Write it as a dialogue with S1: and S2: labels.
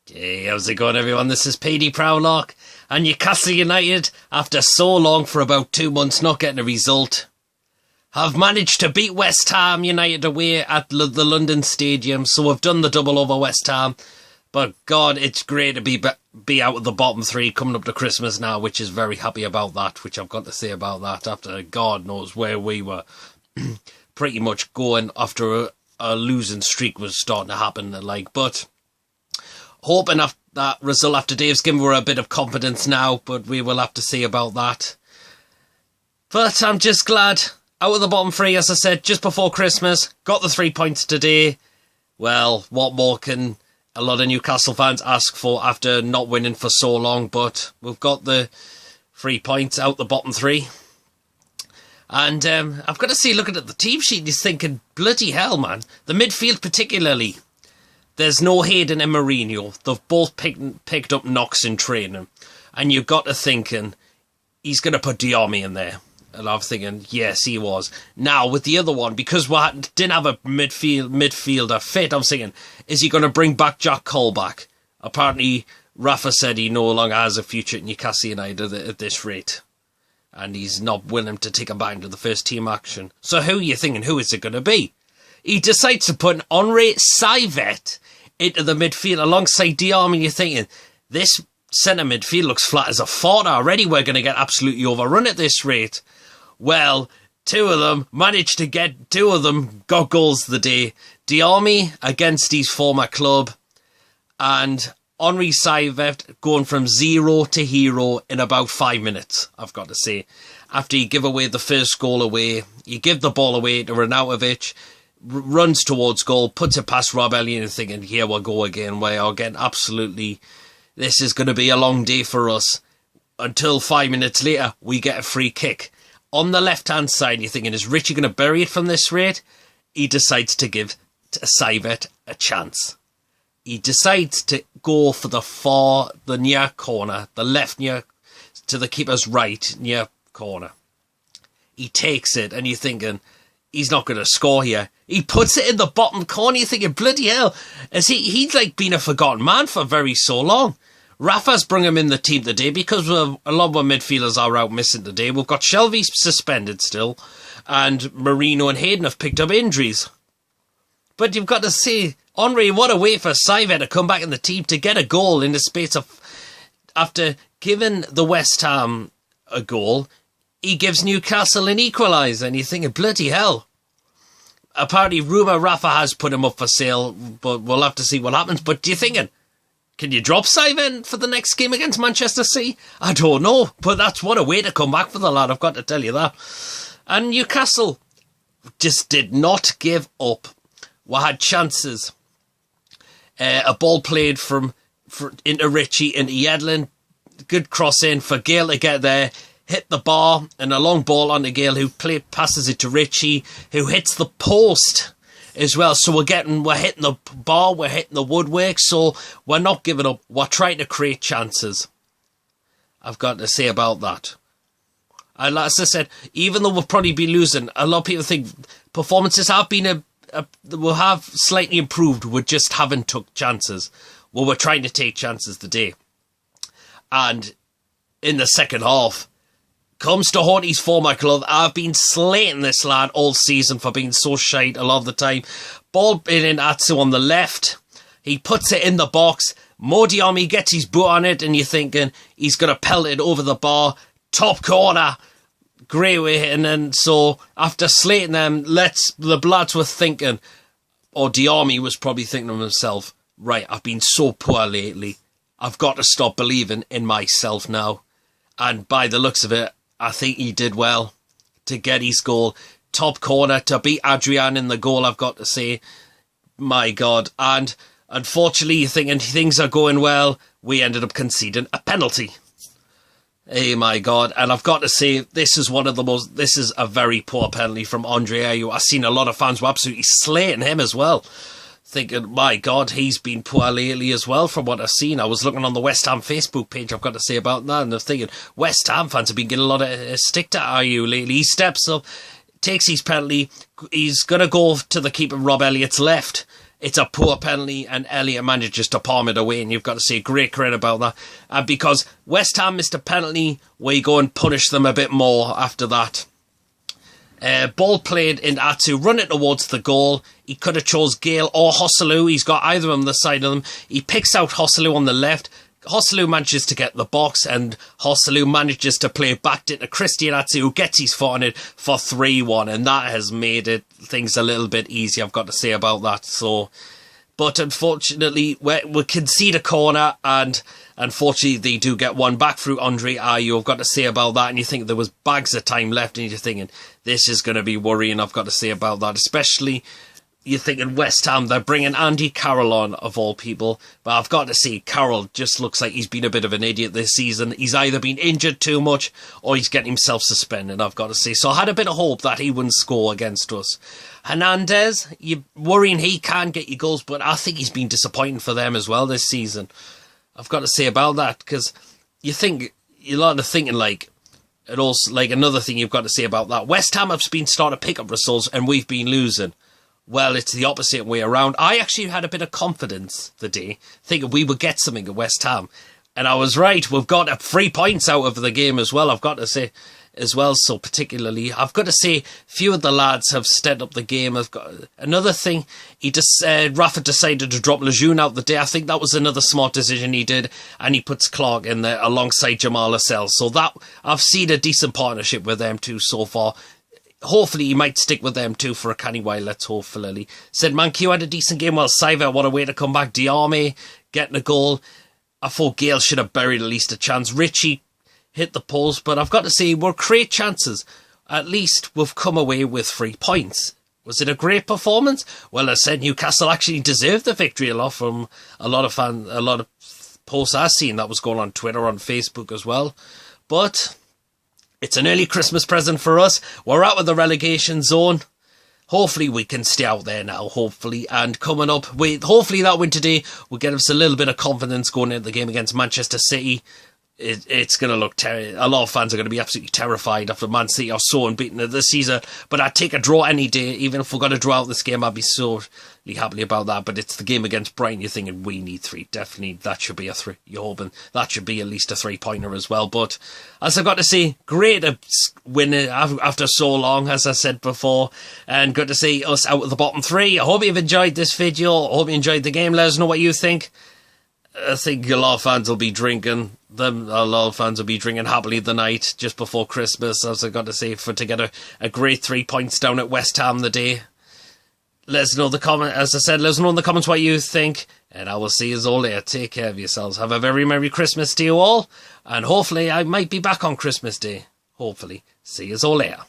S1: Hey, how's it going, everyone? This is PD Prowlock, and Newcastle United, after so long, for about 2 months not getting a result, have managed to beat West Ham United away at the London Stadium. So we've done the double over West Ham. But God, it's great to be out of the bottom three coming up to Christmas now, which is very happy about that, which I've got to say about that after God knows where we were pretty much going after a losing streak was starting to happen. But hoping that result after Dave's given her a bit of confidence now, but we will have to see about that. But I'm just glad, out of the bottom three, as I said, just before Christmas, got the 3 points today. Well, what more can a lot of Newcastle fans ask for after not winning for so long? But we've got the 3 points out the bottom three. And I've got to say, looking at the team sheet, he's thinking, bloody hell, man. The midfield particularly. There's no Hayden and Mourinho. They've both picked up knocks in training. And you've got to thinking, he's going to put Diarmi in there. And I'm thinking, yes, he was. Now, with the other one, because we didn't have a midfielder fit, I'm thinking, is he going to bring back Jack Cole back? Apparently, Rafa said he no longer has a future at Newcastle United at this rate. And he's not willing to take him back into the first team action. So who are you thinking? Who is it going to be? He decides to put Henri Saivet into the midfield alongside Diarmi. You're thinking, this centre midfield looks flat as a fort already. We're going to get absolutely overrun at this rate. Well, two of them got goals the day. Diarmi against his former club, and Henri Saivet going from zero to hero in about 5 minutes, I've got to say. After he give away the first goal away, you give the ball away to Arnautovic, runs towards goal, puts it past Rob Elliott, and thinking, here we'll go again. We are getting absolutely, this is going to be a long day for us. Until 5 minutes later, we get a free kick. On the left-hand side, you're thinking, is Richie going to bury it from this rate? He decides to give Saivet a chance. He decides to go for the near corner, the left near, to the keeper's right near corner. He takes it, and you're thinking, he's not going to score here. He puts it in the bottom corner. You're thinking, bloody hell, he's like been a forgotten man for very so long. Rafa's brought him in the team today because a lot of our midfielders are out missing today. We've got Shelby suspended still, and Mourinho and Hayden have picked up injuries. But you've got to see, Henri, what a way for Saivet to come back in the team to get a goal in the space of, after giving the West Ham a goal, he gives Newcastle an equaliser, and you're thinking, bloody hell. Apparently, rumour Rafa has put him up for sale, but we'll have to see what happens. But you're thinking, can you drop Saivet for the next game against Manchester City? I don't know, but that's what a way to come back for the lad, I've got to tell you that. And Newcastle just did not give up. We had chances. A ball played into Richie, into Yedlin. Good cross in for Gale to get there. Hit the bar, and a long ball onto Gale, who passes it to Richie, who hits the post as well. So we're hitting the bar, we're hitting the woodwork, so we're not giving up. We're trying to create chances. I've got to say about that. And as I said, even though we'll probably be losing, a lot of people think performances have been will have slightly improved. We just haven't took chances. Well, we're trying to take chances today. And in the second half, comes to haunt his former club. I've been slating this lad all season for being so shite a lot of the time. Ball in Atsu on the left. He puts it in the box. Mo Diarmi gets his boot on it, and you're thinking he's going to pelt it over the bar. Top corner. Great way. And then so after slating them, the lads were thinking, or Diarmi was probably thinking to himself, right, I've been so poor lately. I've got to stop believing in myself now. And by the looks of it, I think he did well to get his goal. Top corner to beat Adrian in the goal, I've got to say. My God. And unfortunately, you're thinking things are going well. We ended up conceding a penalty. Hey, my God. And I've got to say, this is a very poor penalty from Andre Ayew. I've seen a lot of fans were absolutely slating him as well. Thinking, my God, he's been poor lately as well from what I've seen. I was looking on the West Ham Facebook page, I've got to say about that, and I'm thinking, West Ham fans have been getting a lot of stick to Ayew lately. He steps up, takes his penalty, he's going to go to the keeper Rob Elliott's left. It's a poor penalty, and Elliott manages to palm it away, and you've got to say great credit about that. Because West Ham missed a penalty, we go and punish them a bit more after that. Ball played in Atsu, running towards the goal. He could have chose Gale or Hosselu. He's got either on the side of them. He picks out Hosselu on the left. Hosselu manages to get the box, and Hosselu manages to play back into Christian Atsu, who gets his foot on it for 3-1, and that has made things a little bit easier, I've got to say about that. So, but unfortunately, we concede a corner, and unfortunately they do get one back through Andre Ayew. I've got to say about that, and you think there was bags of time left, and you're thinking, this is going to be worrying, I've got to say about that, especially you're thinking West Ham, they're bringing Andy Carroll on, of all people. But I've got to say, Carroll just looks like he's been a bit of an idiot this season. He's either been injured too much or he's getting himself suspended, I've got to say. So I had a bit of hope that he wouldn't score against us. Hernandez, you're worrying he can get you goals, but I think he's been disappointing for them as well this season. I've got to say about that, because you think, you're lot of thinking like, it also, like another thing you've got to say about that, West Ham have been starting to pick up results and we've been losing. Well, it's the opposite way around. I actually had a bit of confidence the day, thinking we would get something at West Ham. And I was right. We've got 3 points out of the game as well, I've got to say, as well. So particularly, I've got to say, few of the lads have stepped up the game. I've got another thing. Rafa decided to drop Lejeune out the day. I think that was another smart decision he did. And he puts Clark in there alongside Jamal Lascelles. So that, I've seen a decent partnership with them too so far. Hopefully he might stick with them too for a canny while, let's hopefully. Said Mankiw had a decent game, while Saiva, what a way to come back. Diarme getting a goal. I thought Gale should have buried at least a chance. Richie hit the post, but I've got to say, we're great chances. At least we've come away with 3 points. Was it a great performance? Well, I said Newcastle actually deserved the victory a lot from a lot of posts I've seen that was going on Twitter, on Facebook as well. But it's an early Christmas present for us. We're out of the relegation zone. Hopefully we can stay out there now, hopefully. And coming up, hopefully that win today will get us a little bit of confidence going into the game against Manchester City. It's going to look terrible. A lot of fans are going to be absolutely terrified after Man City are so unbeaten this season. But I'd take a draw any day. Even if we're going to draw out this game, I'd be so happy about that. But it's the game against Brighton. You're thinking we need 3. Definitely, that should be a 3. You're hoping that should be at least a 3-pointer as well. But as I've got to say, great to win after so long, as I said before. And good to see us out of the bottom 3. I hope you've enjoyed this video. I hope you enjoyed the game. Let us know what you think. I think a lot of fans will be drinking. A lot of fans will be drinking happily the night just before Christmas, as I got to say, to get a great 3 points down at West Ham the day. Let us know as I said, let us know in the comments what you think, and I will see you all later. Take care of yourselves. Have a very Merry Christmas to you all, and hopefully I might be back on Christmas Day. Hopefully. See you all later.